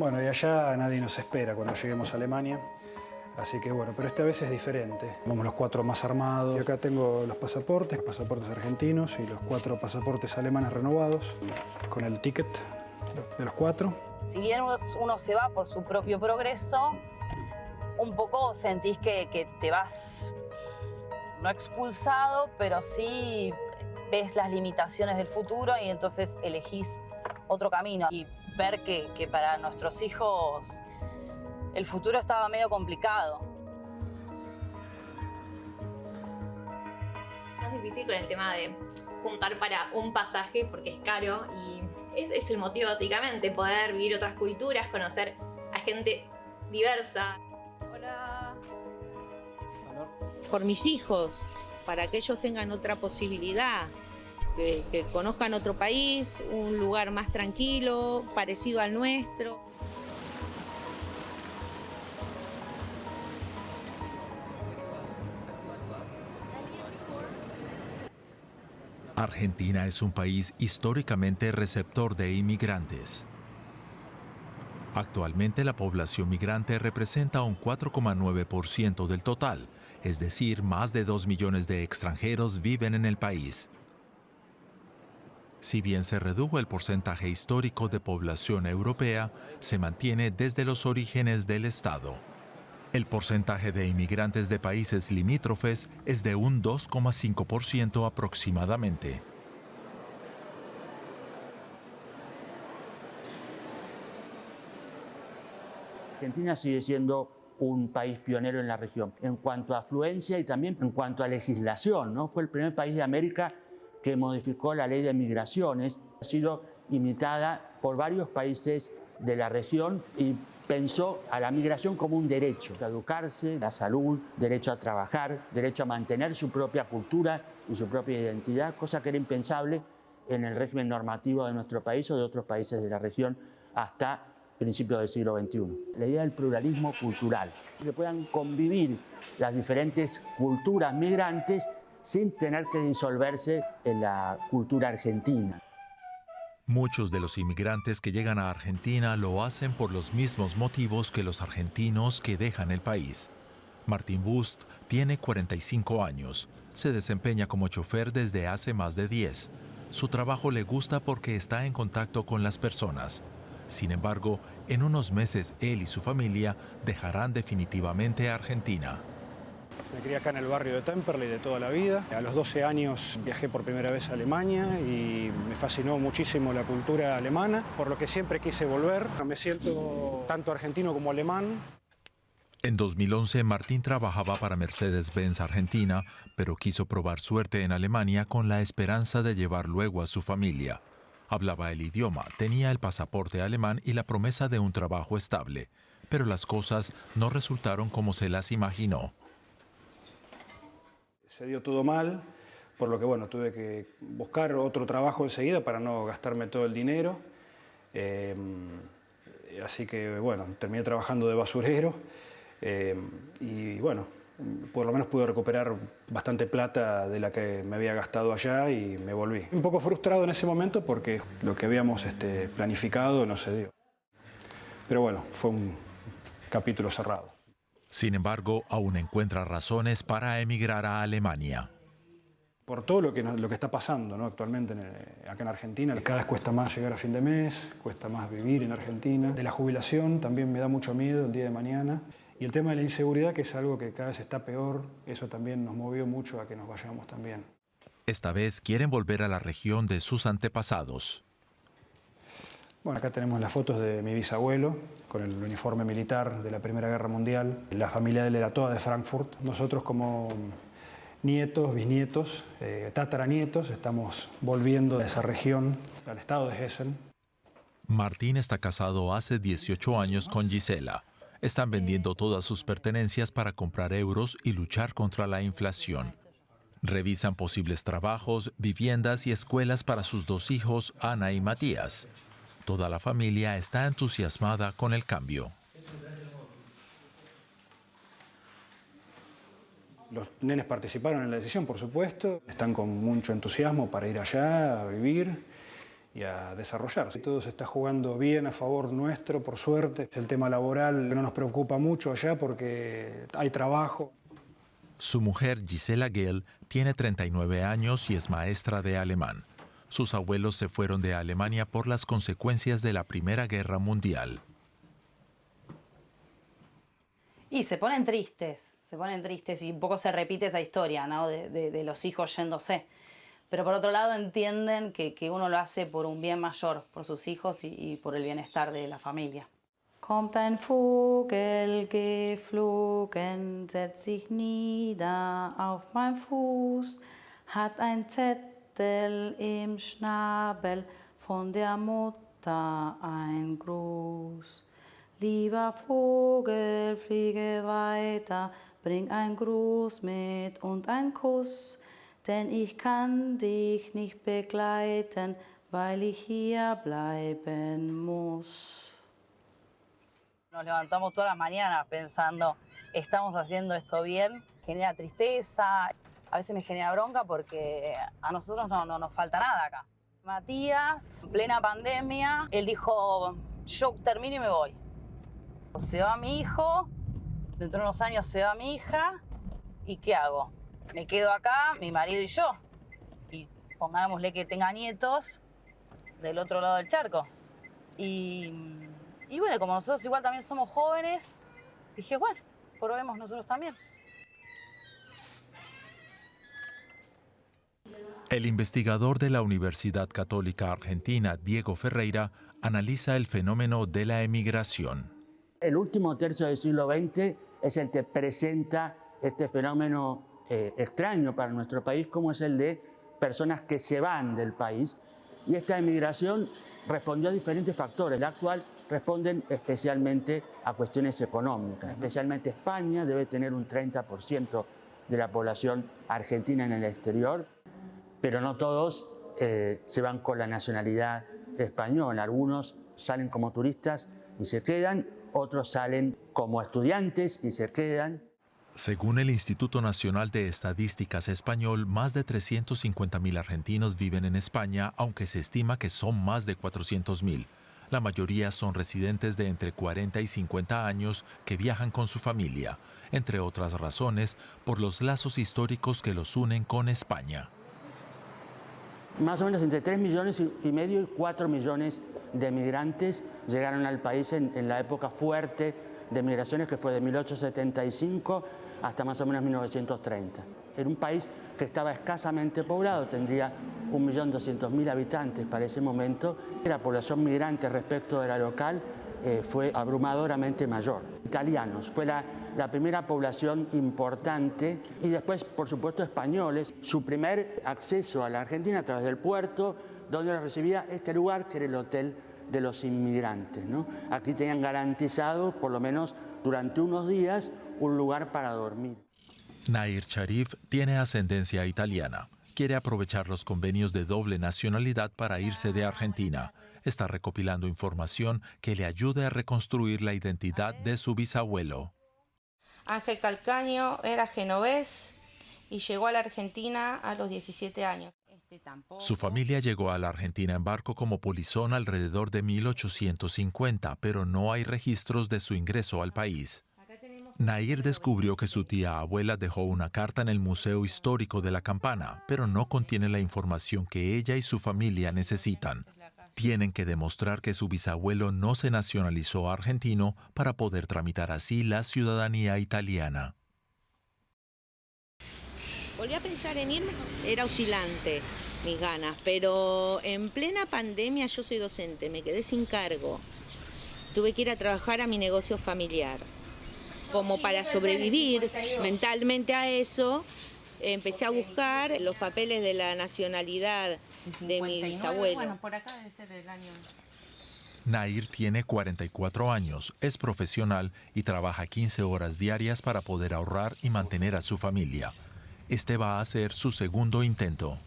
Bueno, y allá nadie nos espera cuando lleguemos a Alemania. Así que bueno, pero esta vez es diferente. Vamos los 4 más armados. Y acá tengo los pasaportes argentinos y los 4 pasaportes alemanes renovados, con el ticket de los 4. Si bien uno se va por su propio progreso, un poco sentís que te vas, no expulsado, pero sí ves las limitaciones del futuro y entonces elegís otro camino. Y ver que para nuestros hijos el futuro estaba medio complicado. Más difícil con el tema de juntar para un pasaje porque es caro y ese es el motivo básicamente, poder vivir otras culturas, conocer a gente diversa. Hola. Por mis hijos, para que ellos tengan otra posibilidad, que conozcan otro país, un lugar más tranquilo, parecido al nuestro. Argentina es un país históricamente receptor de inmigrantes. Actualmente la población migrante representa un 4,9% del total, es decir, más de 2 millones de extranjeros viven en el país. Si bien se redujo el porcentaje histórico de población europea, se mantiene desde los orígenes del Estado. El porcentaje de inmigrantes de países limítrofes es de un 2,5% aproximadamente. Argentina sigue siendo un país pionero en la región, en cuanto a afluencia y también en cuanto a legislación, ¿no? Fue el primer país de América que modificó la ley de migraciones. Ha sido imitada por varios países de la región y pensó a la migración como un derecho, a educarse, la salud, derecho a trabajar, derecho a mantener su propia cultura y su propia identidad, cosa que era impensable en el régimen normativo de nuestro país o de otros países de la región hasta principios del siglo XXI. La idea del pluralismo cultural, que puedan convivir las diferentes culturas migrantes sin tener que disolverse en la cultura argentina. Muchos de los inmigrantes que llegan a Argentina lo hacen por los mismos motivos que los argentinos que dejan el país. Martín Bust tiene 45 años. Se desempeña como chofer desde hace más de 10. Su trabajo le gusta porque está en contacto con las personas. Sin embargo, en unos meses él y su familia dejarán definitivamente Argentina. Me crié acá en el barrio de Temperley de toda la vida. A los 12 años viajé por primera vez a Alemania y me fascinó muchísimo la cultura alemana, por lo que siempre quise volver. Me siento tanto argentino como alemán. En 2011, Martín trabajaba para Mercedes-Benz Argentina, pero quiso probar suerte en Alemania con la esperanza de llevar luego a su familia. Hablaba el idioma, tenía el pasaporte alemán y la promesa de un trabajo estable, pero las cosas no resultaron como se las imaginó. Se dio todo mal, por lo que bueno, tuve que buscar otro trabajo enseguida para no gastarme todo el dinero. Así que bueno, terminé trabajando de basurero y bueno, por lo menos pude recuperar bastante plata de la que me había gastado allá y me volví. Un poco frustrado en ese momento porque lo que habíamos planificado no se dio. Pero bueno, fue un capítulo cerrado. Sin embargo, aún encuentra razones para emigrar a Alemania. Por todo lo que está pasando, ¿no? Actualmente acá en Argentina. Cada vez cuesta más llegar a fin de mes, cuesta más vivir en Argentina. De la jubilación también me da mucho miedo el día de mañana. Y el tema de la inseguridad, que es algo que cada vez está peor, eso también nos movió mucho a que nos vayamos también. Esta vez quieren volver a la región de sus antepasados. Bueno, acá tenemos las fotos de mi bisabuelo con el uniforme militar de la Primera Guerra Mundial. La familia de él era toda de Frankfurt. Nosotros como nietos, bisnietos, tataranietos, estamos volviendo a esa región, al estado de Hessen. Martín está casado hace 18 años con Gisela. Están vendiendo todas sus pertenencias para comprar euros y luchar contra la inflación. Revisan posibles trabajos, viviendas y escuelas para sus 2 hijos, Ana y Matías. Toda la familia está entusiasmada con el cambio. Los nenes participaron en la decisión, por supuesto. Están con mucho entusiasmo para ir allá a vivir. y a desarrollarse. Todo se está jugando bien a favor nuestro, por suerte. El tema laboral no nos preocupa mucho allá porque hay trabajo. Su mujer, Gisela Gell, tiene 39 años y es maestra de alemán. Sus abuelos se fueron de Alemania por las consecuencias de la Primera Guerra Mundial. Y se ponen tristes y un poco se repite esa historia, ¿no? de los hijos yéndose. Pero por otro lado entienden que uno lo hace por un bien mayor, por sus hijos y por el bienestar de la familia. Kommt ein Vogel geflogen, setzt sich nieder auf mein Fuß, hat ein Zettel im Schnabel, von der Mutter ein Gruß. Lieber Vogel, fliege weiter, bring ein Gruß mit und ein Kuss, denn ich kann dich nicht begleiten, weil ich hier bleiben muss. Nos levantamos todas las mañanas pensando, estamos haciendo esto bien, genera tristeza, a veces me genera bronca porque a nosotros no nos falta nada acá. Matías, en plena pandemia, él dijo, yo termino y me voy. Se va mi hijo, dentro de unos años se va mi hija, ¿y qué hago? Me quedo acá, mi marido y yo. Y pongámosle que tenga nietos del otro lado del charco. Y bueno, como nosotros igual también somos jóvenes, dije, bueno, probemos nosotros también. El investigador de la Universidad Católica Argentina, Diego Ferreira, analiza el fenómeno de la emigración. El último tercio del siglo XX es el que presenta este fenómeno extraño para nuestro país, como es el de personas que se van del país. Y esta emigración respondió a diferentes factores. La actual responden especialmente a cuestiones económicas. Especialmente España debe tener un 30% de la población argentina en el exterior, pero no todos se van con la nacionalidad española. Algunos salen como turistas y se quedan, otros salen como estudiantes y se quedan. Según el Instituto Nacional de Estadísticas Español, más de 350.000 argentinos viven en España, aunque se estima que son más de 400.000. La mayoría son residentes de entre 40 y 50 años que viajan con su familia, entre otras razones, por los lazos históricos que los unen con España. Más o menos entre 3,5 millones y 4 millones de migrantes llegaron al país en la época fuerte de migraciones, que fue de 1875 hasta más o menos 1930. Era un país que estaba escasamente poblado, tendría 1.200.000 habitantes para ese momento. La población migrante respecto de la local fue abrumadoramente mayor. Italianos, fue la primera población importante, y después, por supuesto, españoles. Su primer acceso a la Argentina a través del puerto, donde los recibía este lugar que era el Hotel de los Inmigrantes, ¿no? Aquí tenían garantizado, por lo menos durante unos días, un lugar para dormir. Nair Sharif tiene ascendencia italiana. Quiere aprovechar los convenios de doble nacionalidad para irse de Argentina. Está recopilando información que le ayude a reconstruir la identidad de su bisabuelo. Ángel Calcaño era genovés y llegó a la Argentina a los 17 años. Su familia llegó a la Argentina en barco como polizón alrededor de 1850, pero no hay registros de su ingreso al país. Nair descubrió que su tía abuela dejó una carta en el Museo Histórico de la Campana, pero no contiene la información que ella y su familia necesitan. Tienen que demostrar que su bisabuelo no se nacionalizó argentino para poder tramitar así la ciudadanía italiana. Volví a pensar en irme, era oscilante mis ganas, pero en plena pandemia yo soy docente, me quedé sin cargo. Tuve que ir a trabajar a mi negocio familiar. Como para sobrevivir mentalmente a eso, empecé a buscar los papeles de la nacionalidad de mi bisabuelo. Bueno, por acá debe ser el año. Nair tiene 44 años, es profesional y trabaja 15 horas diarias para poder ahorrar y mantener a su familia. Este va a ser su segundo intento.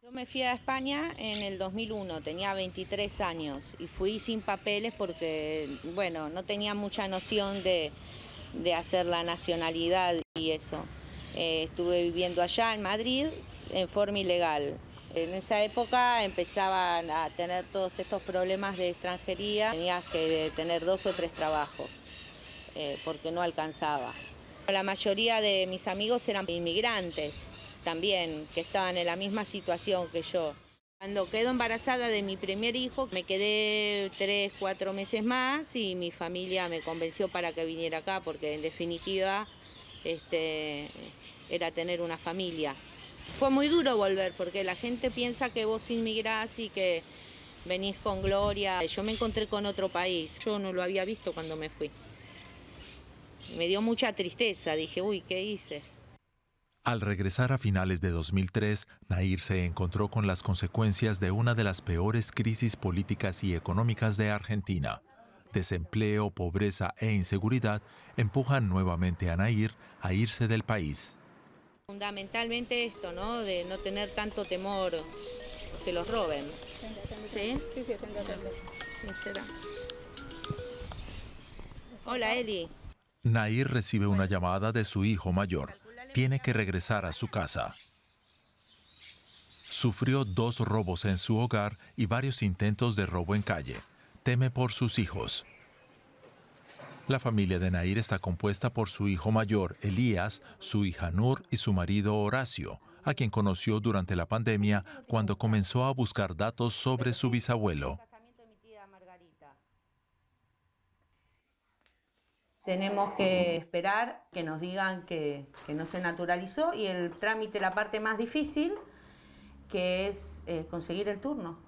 Yo me fui a España en el 2001, tenía 23 años y fui sin papeles porque, bueno, no tenía mucha noción de hacer la nacionalidad y eso. Estuve viviendo allá en Madrid en forma ilegal En esa época empezaban a tener todos estos problemas de extranjería. Tenías que tener 2 o 3 trabajos porque no alcanzaba. La mayoría de mis amigos eran inmigrantes también, que estaban en la misma situación que yo. Cuando quedo embarazada de mi primer hijo, me quedé 3, 4 meses más y mi familia me convenció para que viniera acá, porque en definitiva era tener una familia. Fue muy duro volver, porque la gente piensa que vos inmigrás y que venís con gloria. Yo me encontré con otro país, yo no lo había visto cuando me fui. Me dio mucha tristeza, dije, uy, ¿qué hice? Al regresar a finales de 2003, Nahir se encontró con las consecuencias de una de las peores crisis políticas y económicas de Argentina. Desempleo, pobreza e inseguridad empujan nuevamente a Nahir a irse del país. Fundamentalmente esto, ¿no? De no tener tanto temor que los roben. ¿Sí? Sí, atento. ¿Será? Hola, Eli. Nahir recibe una llamada de su hijo mayor. Tiene que regresar a su casa. Sufrió 2 robos en su hogar y varios intentos de robo en calle. Teme por sus hijos. La familia de Nahir está compuesta por su hijo mayor, Elías, su hija Nur y su marido Horacio, a quien conoció durante la pandemia cuando comenzó a buscar datos sobre su bisabuelo. Tenemos que esperar que nos digan que no se naturalizó y el trámite, la parte más difícil, que es conseguir el turno.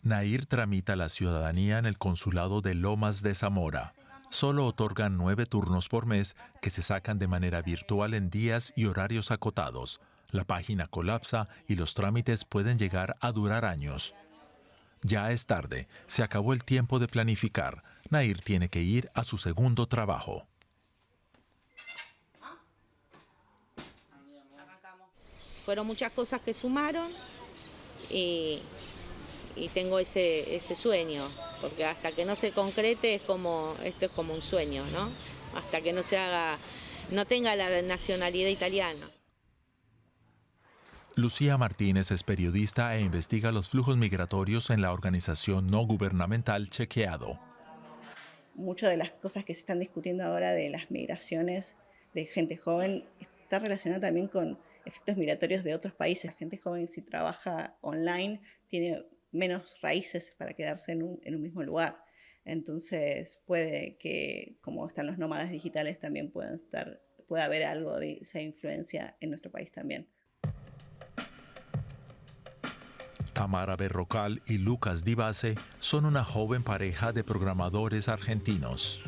Nahir tramita la ciudadanía en el consulado de Lomas de Zamora. Solo otorgan 9 turnos por mes que se sacan de manera virtual en días y horarios acotados. La página colapsa y los trámites pueden llegar a durar años. Ya es tarde, se acabó el tiempo de planificar. Nahir tiene que ir a su segundo trabajo. Fueron muchas cosas que sumaron y tengo ese sueño, porque hasta que no se concrete esto es como un sueño, ¿no? Hasta que no tenga la nacionalidad italiana. Lucía Martínez es periodista e investiga los flujos migratorios en la organización no gubernamental Chequeado. Muchas de las cosas que se están discutiendo ahora de las migraciones de gente joven está relacionado también con efectos migratorios de otros países. La gente joven, si trabaja online, tiene menos raíces para quedarse en un mismo lugar. Entonces puede que, como están los nómadas digitales, también pueda haber algo de esa influencia en nuestro país también. Tamara Berrocal y Lucas Di Base son una joven pareja de programadores argentinos.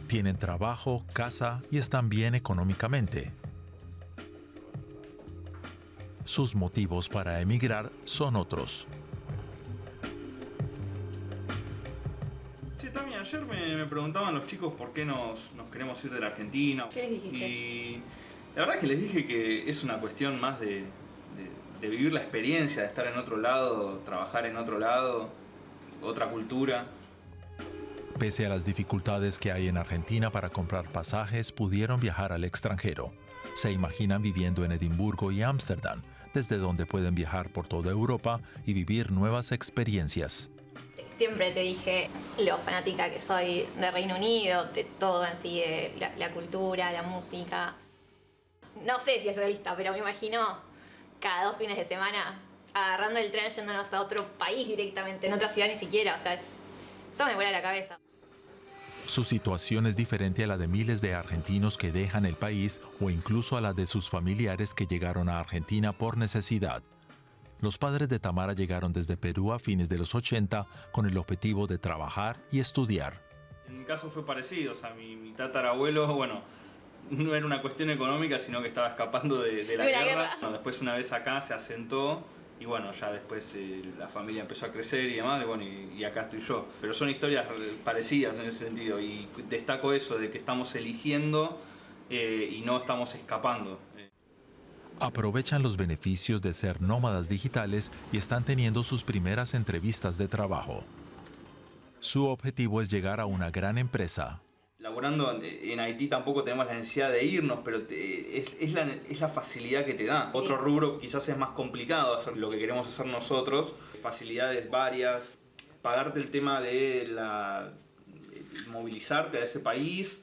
Tienen trabajo, casa y están bien económicamente. Sus motivos para emigrar son otros. Sí, también ayer me preguntaban los chicos por qué nos queremos ir de la Argentina. ¿Qué les dijiste? Y la verdad que les dije que es una cuestión más de vivir la experiencia, de estar en otro lado, trabajar en otro lado, otra cultura. Pese a las dificultades que hay en Argentina para comprar pasajes, pudieron viajar al extranjero. Se imaginan viviendo en Edimburgo y Ámsterdam, desde donde pueden viajar por toda Europa y vivir nuevas experiencias. Siempre te dije lo fanática que soy de Reino Unido, de todo en sí, de la cultura, la música. No sé si es realista, pero me imagino cada 2 fines de semana agarrando el tren yéndonos a otro país directamente, en otra ciudad ni siquiera. O sea, eso me vuela la cabeza. Su situación es diferente a la de miles de argentinos que dejan el país o incluso a la de sus familiares que llegaron a Argentina por necesidad. Los padres de Tamara llegaron desde Perú a fines de los 80 con el objetivo de trabajar y estudiar. En mi caso fue parecido, o sea, mi tatarabuelo, bueno, no era una cuestión económica, sino que estaba escapando de la guerra. Bueno, después una vez acá se asentó y bueno, ya después la familia empezó a crecer y demás, y bueno, y acá estoy yo. Pero son historias parecidas en ese sentido y destaco eso de que estamos eligiendo y no estamos escapando. Aprovechan los beneficios de ser nómadas digitales y están teniendo sus primeras entrevistas de trabajo. Su objetivo es llegar a una gran empresa. La laburando en Haití tampoco tenemos la necesidad de irnos, pero es la facilidad que te da. Sí. Otro rubro quizás es más complicado, hacer lo que queremos hacer nosotros, facilidades varias, pagarte el tema de movilizarte a ese país,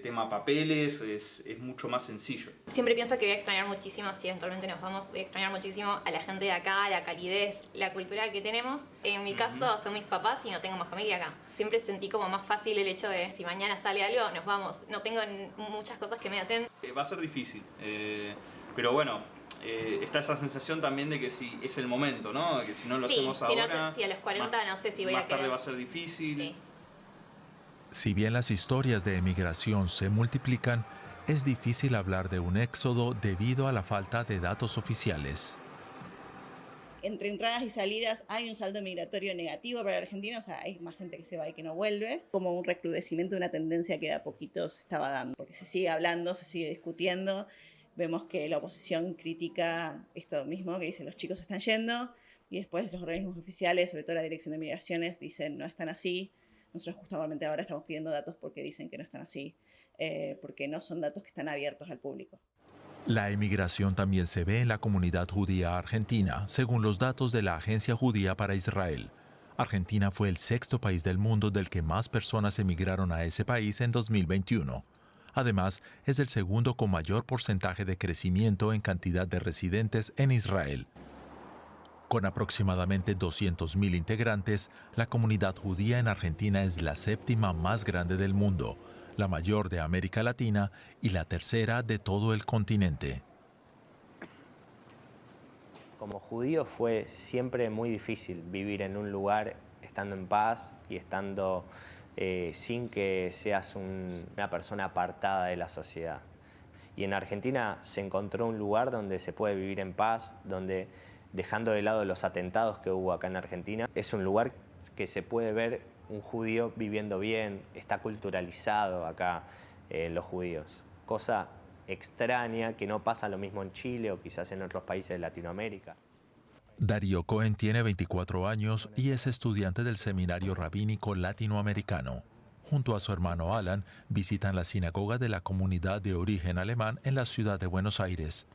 tema papeles, es mucho más sencillo. Siempre pienso que voy a extrañar muchísimo, si eventualmente nos vamos, voy a extrañar muchísimo a la gente de acá, la calidez, la cultura que tenemos. En mi caso son mis papás y no tengo más familia acá. Siempre sentí como más fácil el hecho de si mañana sale algo, nos vamos. No tengo muchas cosas que me aten. Va a ser difícil, pero bueno, está esa sensación también de que si es el momento, ¿no? Que si no lo hacemos ahora, no, si a los 40 no sé si voy a quedar. Más tarde va a ser difícil. Sí. Si bien las historias de emigración se multiplican, es difícil hablar de un éxodo debido a la falta de datos oficiales. Entre entradas y salidas hay un saldo migratorio negativo para la Argentina, o sea, hay más gente que se va y que no vuelve, como un recrudecimiento de una tendencia que de a poquito se estaba dando, porque se sigue hablando, se sigue discutiendo, vemos que la oposición critica esto mismo, que dice los chicos se están yendo, y después los organismos oficiales, sobre todo la Dirección de Migraciones, dicen no están así. Nosotros justamente ahora estamos pidiendo datos porque dicen que no están así, porque no son datos que están abiertos al público. La emigración también se ve en la comunidad judía argentina, según los datos de la Agencia Judía para Israel. Argentina fue el 6º país del mundo del que más personas emigraron a ese país en 2021. Además, es el segundo con mayor porcentaje de crecimiento en cantidad de residentes en Israel. Con aproximadamente 200.000 integrantes, la comunidad judía en Argentina es la 7ª más grande del mundo, la mayor de América Latina y la 3ª de todo el continente. Como judío fue siempre muy difícil vivir en un lugar estando en paz y estando sin que seas una persona apartada de la sociedad. Y en Argentina se encontró un lugar donde se puede vivir en paz, donde, dejando de lado los atentados que hubo acá en Argentina, es un lugar que se puede ver un judío viviendo bien, está culturalizado acá los judíos. Cosa extraña que no pasa lo mismo en Chile o quizás en otros países de Latinoamérica. Darío Cohen tiene 24 años y es estudiante del Seminario Rabínico Latinoamericano. Junto a su hermano Alan, visitan la sinagoga de la comunidad de origen alemán en la ciudad de Buenos Aires.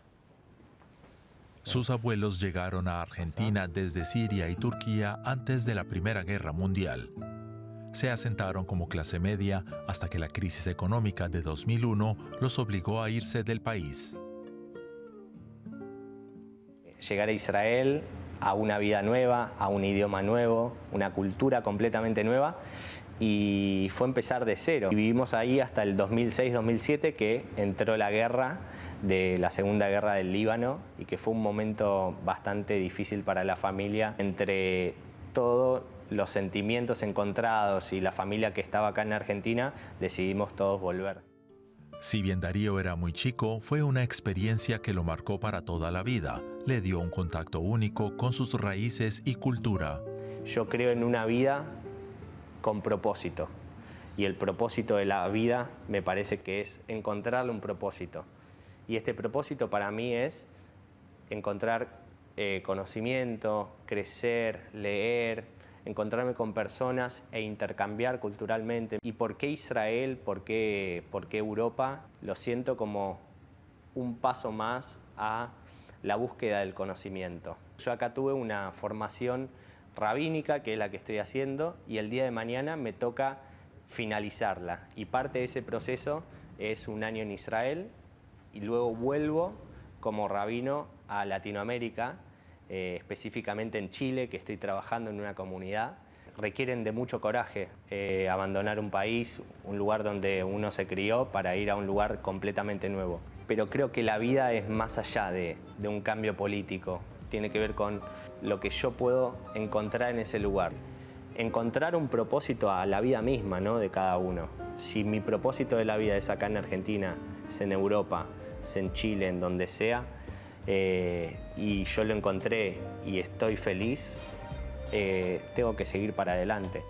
Sus abuelos llegaron a Argentina desde Siria y Turquía antes de la Primera Guerra Mundial. Se asentaron como clase media hasta que la crisis económica de 2001 los obligó a irse del país. Llegar a Israel, a una vida nueva, a un idioma nuevo, una cultura completamente nueva, y fue empezar de cero. Y vivimos ahí hasta el 2006-2007, que entró la guerra de la Segunda Guerra del Líbano y que fue un momento bastante difícil para la familia. Entre todos los sentimientos encontrados y la familia que estaba acá en Argentina, decidimos todos volver. Si bien Darío era muy chico, fue una experiencia que lo marcó para toda la vida. Le dio un contacto único con sus raíces y cultura. Yo creo en una vida con propósito. Y el propósito de la vida me parece que es encontrarle un propósito. Y este propósito para mí es encontrar conocimiento, crecer, leer, encontrarme con personas e intercambiar culturalmente. ¿Y por qué Israel? ¿Por qué Europa? Lo siento como un paso más a la búsqueda del conocimiento. Yo acá tuve una formación rabínica, que es la que estoy haciendo, y el día de mañana me toca finalizarla. Y parte de ese proceso es un año en Israel, y luego vuelvo como rabino a Latinoamérica, específicamente en Chile, que estoy trabajando en una comunidad. Requieren de mucho coraje abandonar un país, un lugar donde uno se crió, para ir a un lugar completamente nuevo. Pero creo que la vida es más allá de un cambio político. Tiene que ver con lo que yo puedo encontrar en ese lugar. Encontrar un propósito a la vida misma, ¿no?, de cada uno. Si mi propósito de la vida es acá en Argentina, es en Europa, es en Chile, en donde sea, y yo lo encontré y estoy feliz, tengo que seguir para adelante.